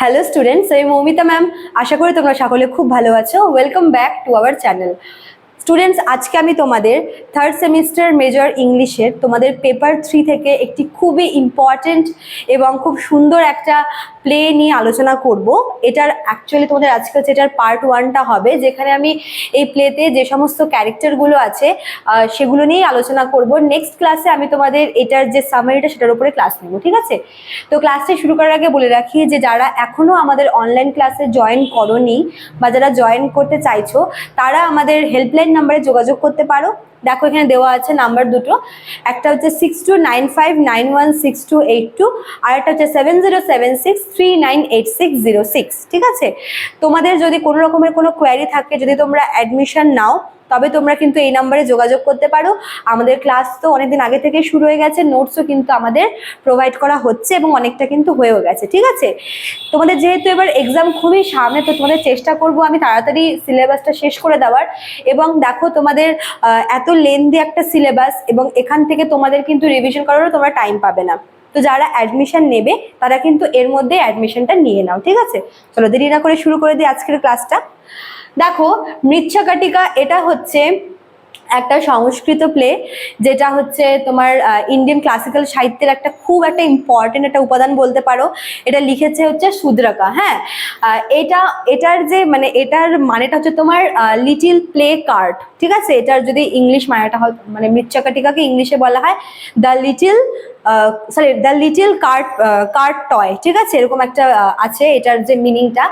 Hello students, আমি Moumita ma'am. আশা করি তোমরা সকলে খুব ভালো আছো। Welcome back to our channel. Students, আজকে আমি তোমাদের থার্ড সেমিস্টার মেজর ইংলিশের তোমাদের পেপার 3 থেকে একটি খুবই ইম্পর্টেন্ট এবং খুব সুন্দর একটা প্লে নিয়ে আলোচনা করব। এটার অ্যাকচুয়ালি তোমাদের আজকে হচ্ছে এটার পার্ট 1টা হবে, যেখানে আমি এই প্লেতে যে সমস্ত ক্যারেক্টারগুলো আছে সেগুলো নিয়েই আলোচনা করব। নেক্সট ক্লাসে আমি তোমাদের এটার যে সামারিটা সেটার উপরে ক্লাস নেব, ঠিক আছে? তো ক্লাসটা শুরু করার আগে বলে রাখি যে যারা এখনো আমাদের অনলাইন ক্লাসে জয়েন করোনি বা যারা জয়েন করতে চাইছো, তারা আমাদের হেল্পলাইন নাম্বারে যোগাযোগ করতে পারো। দেখো এখানে দেওয়া আছে নাম্বার দুটো, একটা হচ্ছে 6295916282, আর একটা হচ্ছে 7076398606। ঠিক আছে? তোমাদের যদি কোনো রকমের কোনো কোয়ারি থাকে, যদি তোমরা অ্যাডমিশন নাও, তবে তোমরা কিন্তু এই নাম্বারে যোগাযোগ করতে পারো। আমাদের ক্লাস তো অনেকদিন আগে থেকে শুরু হয়ে গেছে, নোটসও কিন্তু আমাদের প্রোভাইড করা হচ্ছে এবং অনেকটা কিন্তু হয়েও গেছে। ঠিক আছে? তোমাদের যেহেতু এবার এক্সাম খুবই সামনে, তো তোমাদের চেষ্টা করব আমি তাড়াতাড়ি সিলেবাসটা শেষ করে দেওয়ার। এবং দেখো তোমাদের এত লেন্দি একটা সিলেবাস, এবং এখান থেকে তোমাদের কিন্তু রিভিশন করারও তোমরা টাইম পাবে না। তো যারা অ্যাডমিশন নেবে তারা কিন্তু এর মধ্যে অ্যাডমিশনটা নিয়ে নাও। ঠিক আছে? চলো দেরি না করে শুরু করে দিই আজকের ক্লাসটা। দেখো, মৃচ্ছাকাটিকা এটা হচ্ছে একটা সংস্কৃত প্লে, যেটা হচ্ছে তোমার ইন্ডিয়ান ক্লাসিক্যাল সাহিত্যের একটা খুব একটা ইম্পর্টেন্ট একটা উপাদান বলতে পারো। এটা লিখেছে হচ্ছে সুদ্রাকা। হ্যাঁ, এটার মানেটা হচ্ছে তোমার লিটিল প্লে কার্ড। ঠিক আছে? এটার যদি ইংলিশ মানেটা হয়, মানে মৃচ্ছাকাটিকাকে ইংলিশে বলা হয় দ্য লিটিল কার্ড টয়। ঠিক আছে? এরকম একটা আছে এটার যে মিনিংটা।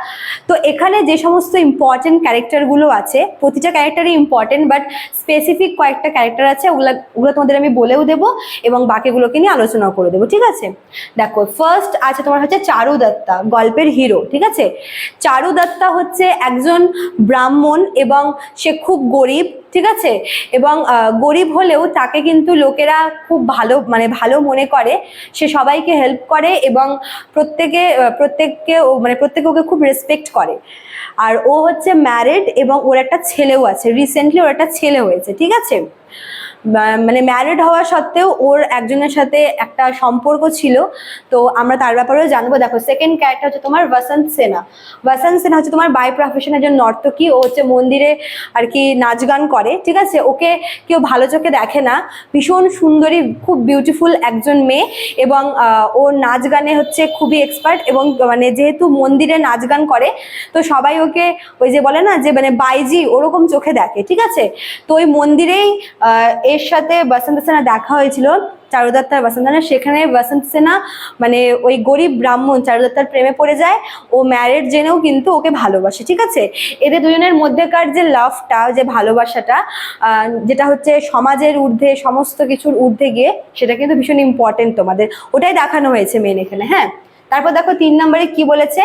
তো এখানে যে সমস্ত ইম্পর্টেন্ট ক্যারেক্টারগুলো আছে, প্রতিটা ক্যারেক্টারই ইম্পর্টেন্ট, বাট স্পেসিফিক কয়েকটা ক্যারেক্টার আছে, ওগুলো তোমাদের আমি বলেও দেবো এবং বাকিগুলোকে নিয়ে আলোচনাও করে দেবো। ঠিক আছে? দেখো, ফার্স্ট আছে তোমার হচ্ছে চারু দত্তা, গল্পের হিরো। ঠিক আছে? চারু দত্তা হচ্ছে একজন ব্রাহ্মণ এবং সে খুব গরিব। ঠিক আছে? এবং গরিব হলেও তাকে কিন্তু লোকেরা খুব ভালো মনে করে। সে সবাইকে হেল্প করে এবং প্রত্যেককে ওকে খুব রেসপেক্ট করে। আর ও হচ্ছে ম্যারিড এবং ওর একটা ছেলেও আছে, রিসেন্টলি ওর একটা ছেলে হয়েছে। ঠিক আছে? মানে ম্যারিড হওয়া সত্ত্বেও ওর একজনের সাথে একটা সম্পর্ক ছিল, তো আমরা তার ব্যাপারেও জানবো। দেখো, সেকেন্ড ক্যারেক্টার হচ্ছে তোমার বসন্ত সেনা। বসন্ত সেনা হচ্ছে তোমার বাই প্রফেশন একজন নর্তকী। ও হচ্ছে মন্দিরে আর কি নাচ গান করে। ঠিক আছে? ওকে কেউ ভালো চোখে দেখে না, ভীষণ সুন্দরী, খুব বিউটিফুল একজন মেয়ে, এবং ও নাচ গানে হচ্ছে খুবই এক্সপার্ট। এবং মানে যেহেতু মন্দিরে নাচ গান করে, তো সবাই ওকে ওই যে বলে না যে মানে বাইজি, ওরকম চোখে দেখে। ঠিক আছে? তো ওই মন্দিরেই এর সাথে বসন্ত সেনা দেখা হয়েছিল, চারুদত্তার বসন্ত সেনা। সেখানে বসন্ত সেনা মানে ওই গরিব ব্রাহ্মণ চারুদত্তার প্রেমে পড়ে যায়। ও ম্যারিড জেনেও কিন্তু ওকে ভালোবাসে। ঠিক আছে? এদের দুজনের মধ্যেকার যে লাভটা, যে ভালোবাসাটা, যেটা হচ্ছে সমাজের ঊর্ধ্বে, সমস্ত কিছুর ঊর্ধ্বে গিয়ে, সেটা কিন্তু ভীষণ ইম্পর্টেন্ট তোমাদের, ওটাই দেখানো হয়েছে মেন এখানে। হ্যাঁ, তারপর দেখো 3 নম্বরে কি বলেছে,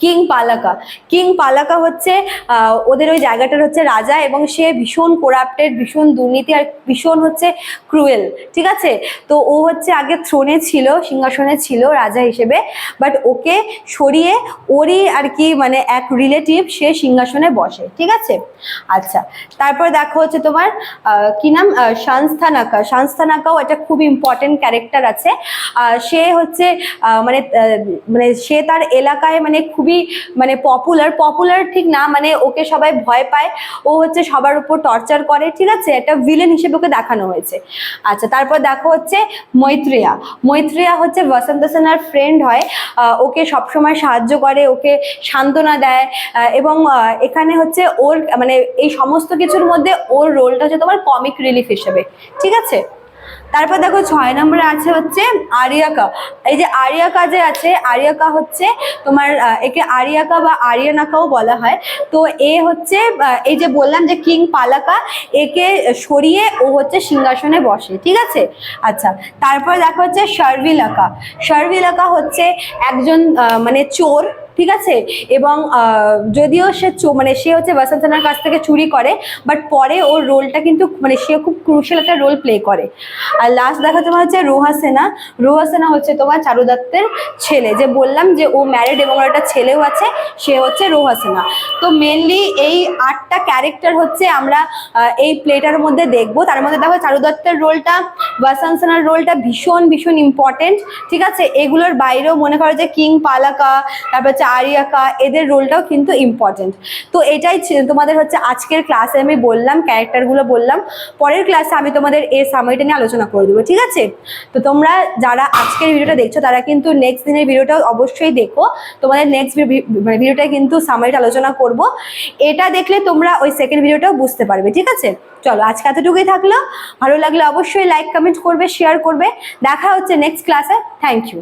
কিং পালাকা। কিং পালাকা হচ্ছে ওদের ওই জায়গাটার হচ্ছে রাজা, এবং সে ভীষণ কোরাপ্টেড, ভীষণ দুর্নীতি, আর ভীষণ হচ্ছে ক্রুয়েল। ঠিক আছে? তো ও হচ্ছে আগে থ্রোনে ছিল, সিংহাসনে ছিল রাজা হিসেবে, বাট ওকে সরিয়ে ওরই আর কি মানে এক রিলেটিভ সে সিংহাসনে বসে। ঠিক আছে? আচ্ছা, তারপর দেখো হচ্ছে তোমার কি নাম, সংস্থানাকা। সংস্থানাকাও একটা খুব ইম্পর্টেন্ট ক্যারেক্টার আছে। সে হচ্ছে মানে সে তার এলাকায় মানে খুবই মানে পপুলার ঠিক না, মানে ওকে সবাই ভয় পায়। ও হচ্ছে সবার উপর টর্চার করে। ঠিক আছে? একটা ভিলেন হিসেবে ওকে দেখানো হয়েছে। আচ্ছা, তারপর দেখো হচ্ছে মৈত্রেয়া। মৈত্রেয়া হচ্ছে বসন্ত সেনার ফ্রেন্ড হয়, ওকে সবসময় সাহায্য করে, ওকে সান্ত্বনা দেয়, এবং এখানে হচ্ছে ওর মানে এই সমস্ত কিছুর মধ্যে ওর রোলটা হচ্ছে তোমার কমিক রিলিফ হিসেবে। ঠিক আছে? তারপর দেখো 6 নম্বরে আছে হচ্ছে আরিয়াকা। এই যে আরিয়াকা যে আছে, আরিয়াকা হচ্ছে তোমার একে আরিয়াকা বা আরিয়ানাকাও বলা হয়। তো এ হচ্ছে এই যে বললাম যে কিং পালাকা, একে সরিয়ে ও হচ্ছে সিংহাসনে বসে। ঠিক আছে? আচ্ছা, তারপর দেখো হচ্ছে শর্ভিলাকা। শর্ভিলাকা হচ্ছে একজন মানে চোর। ঠিক আছে। এবং যদিও মানে সে হচ্ছে বসন্ত সেনার কাছ থেকে চুরি করে, বাট পরে ওর রোলটা কিন্তু মানে সে খুব ক্রুশিয়াল একটা রোল প্লে করে। আর লাস্ট দেখা তোমার হচ্ছে রোহা সেনা। রোহা সেনা হচ্ছে তোমার চারু দত্তের ছেলে, যে বললাম যে ও ম্যারিড এবং ওর একটা ছেলেও আছে, সে হচ্ছে রোহা সেনা। তো মেনলি এই 8টা ক্যারেক্টার হচ্ছে আমরা এই প্লেটার মধ্যে দেখবো। তার মধ্যে দেখো চারু দত্তের রোলটা, বসন্ত সেনার রোলটা ভীষণ ভীষণ ইম্পর্টেন্ট, ঠিক আছে। এগুলোর বাইরেও মনে করো যে কিং পালাকা, তারপর হচ্ছে আরিয়াকা, এদের রোলটাও কিন্তু ইম্পর্টেন্ট। তো এটাই তোমাদের হচ্ছে আজকের ক্লাসে আমি বললাম, ক্যারেক্টারগুলো বললাম। পরের ক্লাসে আমি তোমাদের এই সামারিটা নিয়ে আলোচনা করে দেবো, ঠিক আছে। তো তোমরা যারা আজকের ভিডিওটা দেখছো তারা কিন্তু নেক্সট দিনের ভিডিওটাও অবশ্যই দেখো। তোমাদের নেক্সট ভিডিওটা কিন্তু সামারিটা আলোচনা করব। এটা দেখলে তোমরা ওই সেকেন্ড ভিডিওটাও বুঝতে পারবে, ঠিক আছে। চলো আজকে এতটুকুই থাকলো। ভালো লাগলে অবশ্যই লাইক কমেন্ট করবে, শেয়ার করবে। দেখা হচ্ছে নেক্সট ক্লাসে। Thank you.